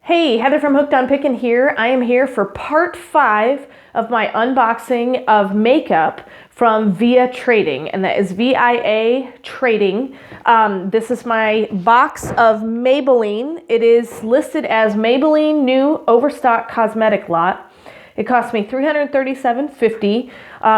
Hey, Heather from Hooked on Pickin' here. I am here for part 5 of my unboxing of makeup from VIA Trading, and that is VIA Trading. This is my box of Maybelline. It is listed as Maybelline New Overstock Cosmetic Lot. It cost me $337.50.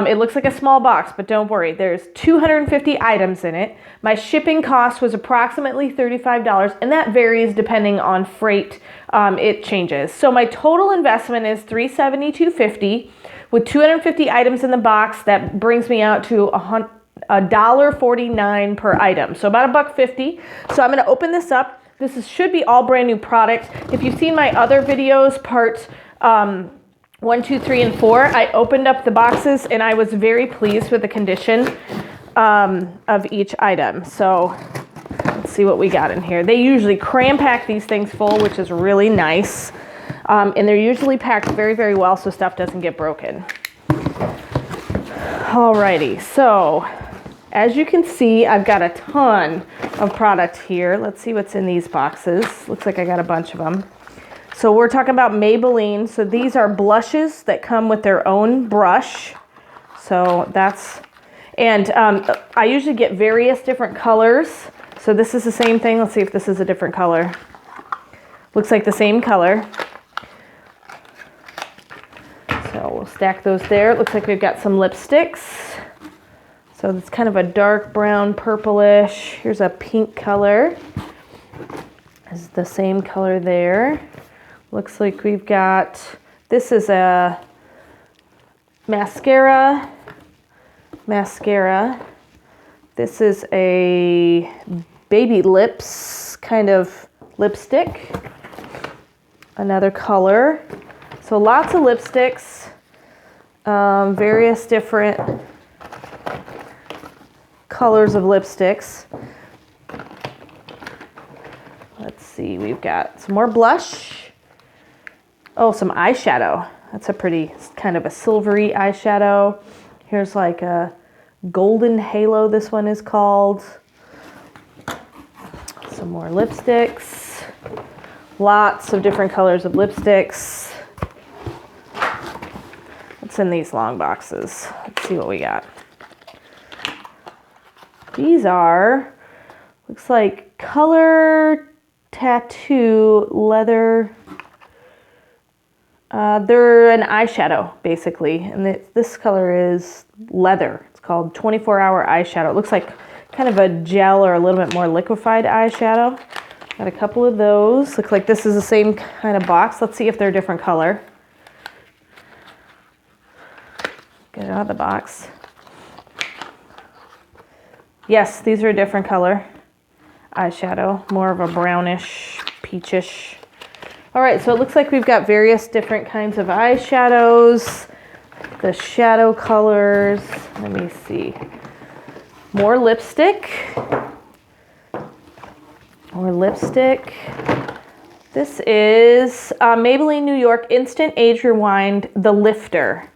It looks like a small box, but don't worry. There's 250 items in it. My shipping cost was approximately $35, and that varies depending on freight. It changes. So my total investment is $372.50. With 250 items in the box, that brings me out to $1.49 per item. So about $1.50. So I'm going to open this up. Should be all brand new product. If you've seen my other videos, parts 1, 2, 3, and 4, I opened up the boxes and I was very pleased with the condition of each item. So let's see what we got in here. They usually cram pack these things full, which is really nice. And they're usually packed very, very well so stuff doesn't get broken. Alrighty, so as you can see, I've got a ton of product here. Let's see what's in these boxes. Looks like I got a bunch of them. So we're talking about Maybelline. So these are blushes that come with their own brush. So that's, and I usually get various different colors. So this is the same thing. Let's see if this is a different color. Looks like the same color. So we'll stack those there. It looks like we've got some lipsticks. So it's kind of a dark brown purplish. Here's a pink color. This is the same color there. Looks like we've got, this is a mascara. This is a baby lips kind of lipstick. Another color. So lots of lipsticks, various different colors of lipsticks. Let's see, we've got some more blush. Oh, some eyeshadow. That's a pretty kind of a silvery eyeshadow. Here's like a golden halo, this one is called. Some more lipsticks. Lots of different colors of lipsticks. What's in these long boxes? Let's see what we got. These are, looks like color tattoo leather. They're an eyeshadow, basically, and this color is leather. It's called 24-hour eyeshadow. It looks like kind of a gel or a little bit more liquefied eyeshadow. Got a couple of those. Looks like this is the same kind of box. Let's see if they're a different color. Get it out of the box. Yes, these are a different color eyeshadow, more of a brownish, peachish. All right, so it looks like we've got various different kinds of eyeshadows, the shadow colors. Let me see. More lipstick. More lipstick. This is Maybelline New York Instant Age Rewind, the Lifter.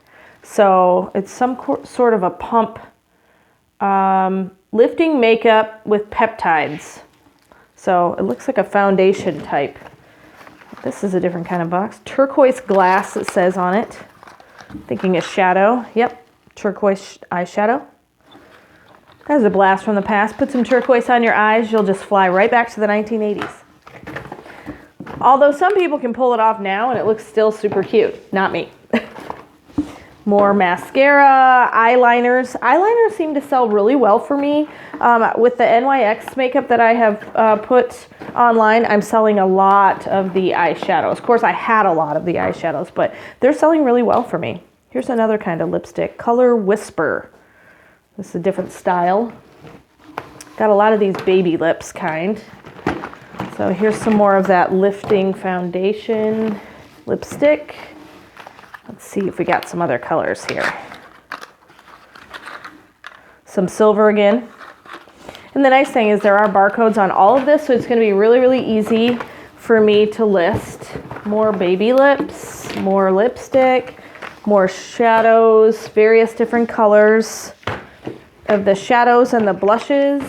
So it's some sort of a pump, lifting makeup with peptides. So it looks like a foundation type. This is a different kind of box. Turquoise glass, it says on it. Thinking a shadow. Yep, turquoise eyeshadow. That's a blast from the past. Put some turquoise on your eyes, you'll just fly right back to the 1980s. Although some people can pull it off now and it looks still super cute. Not me. More mascara, eyeliners. Eyeliners seem to sell really well for me. With the NYX makeup that I have put online, I'm selling a lot of the eyeshadows. Of course, I had a lot of the eyeshadows, but they're selling really well for me. Here's another kind of lipstick, Color Whisper. This is a different style. Got a lot of these baby lips kind. So here's some more of that lifting foundation lipstick. Let's see if we got some other colors here. Some silver again. And the nice thing is there are barcodes on all of this, so it's going to be really, really easy for me to list. More baby lips, more lipstick, more shadows, various different colors of the shadows and the blushes.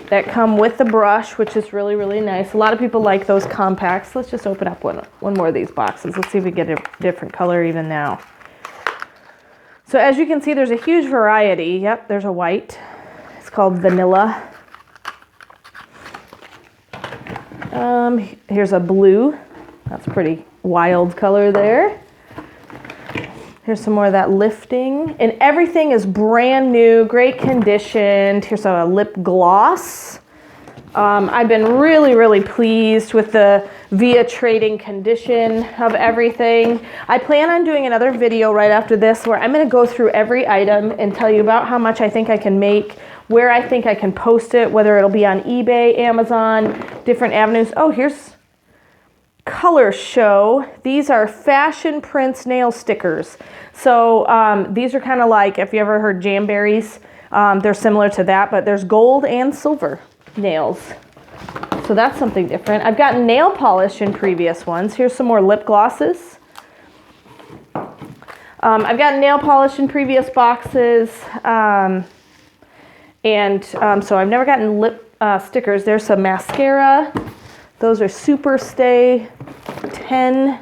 that come with the brush, which is really, really nice. A lot of people like those compacts. Let's just open up one more of these boxes. Let's see if we get a different color even now. So as you can see, there's a huge variety. Yep, there's a white. It's called Vanilla. Here's a blue. That's a pretty wild color there. Here's some more of that lifting. And everything is brand new, great conditioned. Here's a lip gloss. I've been really, really pleased with the VIA Trading condition of everything. I plan on doing another video right after this where I'm going to go through every item and tell you about how much I think I can make, where I think I can post it, whether it'll be on eBay, Amazon, different avenues. Oh, here's Color Show. These are Fashion Prints nail stickers. So these are kind of like, if you ever heard Jamberries, they're similar to that, but there's gold and silver nails. So that's something different. I've gotten nail polish in previous ones. Here's some more lip glosses. I've gotten nail polish in previous boxes. So I've never gotten lip stickers. There's some mascara. Those are Super Stay 10.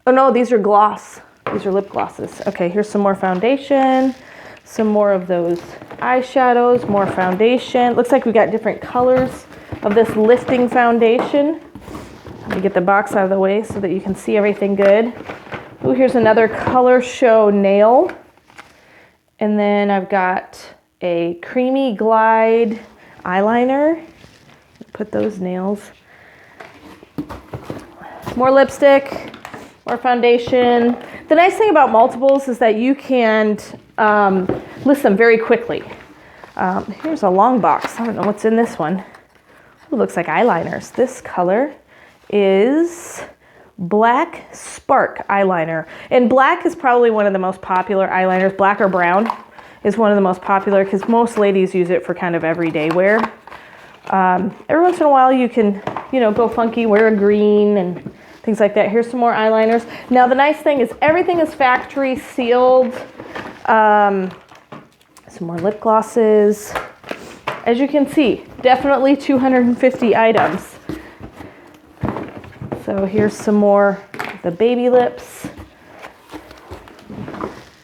Oh no, these are gloss. These are lip glosses. Okay, here's some more foundation. Some more of those eyeshadows, more foundation. Looks like we got different colors of this lifting foundation. Let me get the box out of the way so that you can see everything good. Ooh, here's another Color Show nail. And then I've got a Creamy Glide eyeliner. Put those nails. More lipstick, more foundation. The nice thing about multiples is that you can list them very quickly. Here's a long box. I don't know what's in this one. It looks like eyeliners. This color is Black Spark eyeliner. And black is probably one of the most popular eyeliners. Black or brown is one of the most popular because most ladies use it for kind of everyday wear. Every once in a while you can, go funky, wear a green and things like that. Here's some more eyeliners. Now the nice thing is everything is factory sealed. Some more lip glosses. As you can see, definitely 250 items. So here's some more of the baby lips.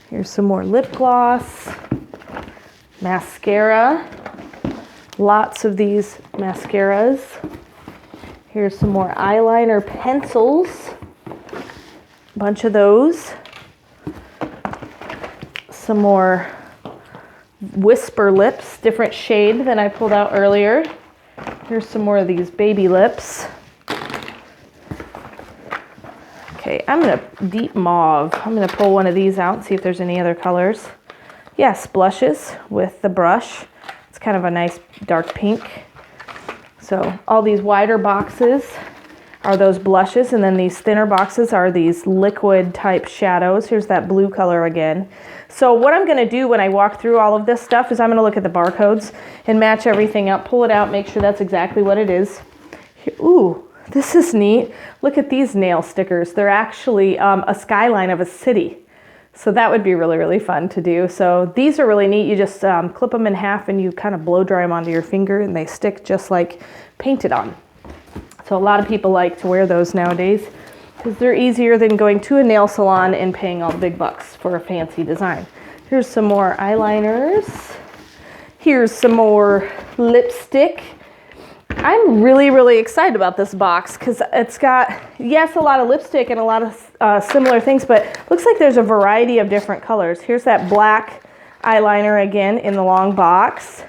Here's some more lip gloss. Mascara. Lots of these mascaras. Here's some more eyeliner pencils. A bunch of those. Some more Whisper lips, different shade than I pulled out earlier. Here's some more of these baby lips. Okay, I'm gonna deep mauve. I'm gonna pull one of these out and see if there's any other colors. Yes, blushes with the brush. It's kind of a nice dark pink. So all these wider boxes are those blushes, and then these thinner boxes are these liquid type shadows. Here's that blue color again. So what I'm gonna do when I walk through all of this stuff is I'm gonna look at the barcodes and match everything up, pull it out, make sure that's exactly what it is. Here, ooh, this is neat. Look at these nail stickers. They're actually a skyline of a city. So that would be really, really fun to do. So these are really neat. You just clip them in half and you kind of blow dry them onto your finger and they stick just like painted on. So a lot of people like to wear those nowadays because they're easier than going to a nail salon and paying all the big bucks for a fancy design. Here's some more eyeliners. Here's some more lipstick. I'm really, really excited about this box because it's got, yes, a lot of lipstick and a lot of similar things, but looks like there's a variety of different colors. Here's that black eyeliner again in the long box.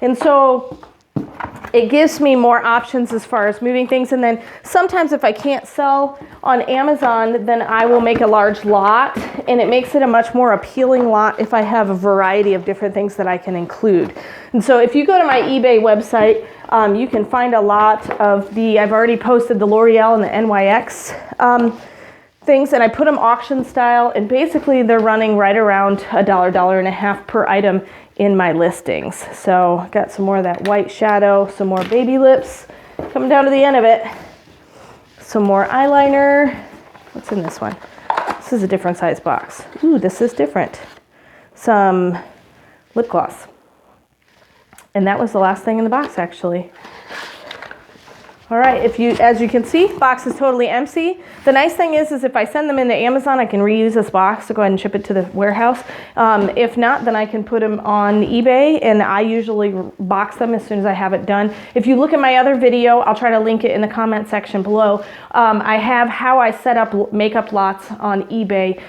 And so it gives me more options as far as moving things. And then sometimes if I can't sell on Amazon, then I will make a large lot, and it makes it a much more appealing lot if I have a variety of different things that I can include. And so if you go to my eBay website, you can find a lot of I've already posted the L'Oreal and the NYX things, and I put them auction style, and basically they're running right around $1, $1.50 per item in my listings. So got some more of that white shadow, some more baby lips, coming down to the end of it. Some more eyeliner. What's in this one? This is a different size box. Ooh, this is different. Some lip gloss. And that was the last thing in the box, actually. All right, as you can see, box is totally empty. The nice thing is if I send them into Amazon, I can reuse this box to go ahead and ship it to the warehouse. If not, then I can put them on eBay, and I usually box them as soon as I have it done. If you look at my other video, I'll try to link it in the comment section below. I have how I set up makeup lots on eBay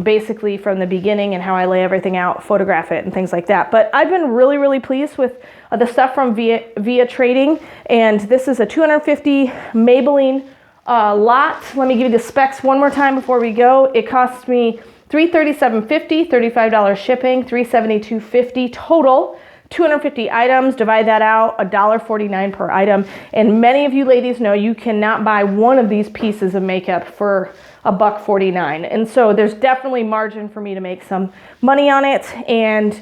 basically from the beginning, and how I lay everything out, photograph it, and things like that. But I've been really, really pleased with the stuff from VIA Trading, and this is a 250 Maybelline lot. Let me give you the specs one more time before we go. It costs me $337.50, $35 shipping, $372.50 total. 250 items, divide that out, $1.49 per item. And many of you ladies know you cannot buy one of these pieces of makeup for $1.49. And so there's definitely margin for me to make some money on it. And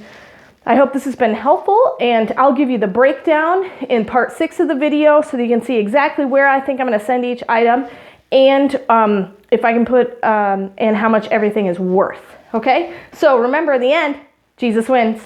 I hope this has been helpful, and I'll give you the breakdown in part 6 of the video so that you can see exactly where I think I'm going to send each item, and if I can put and how much everything is worth. Okay, so remember, in the end, Jesus wins.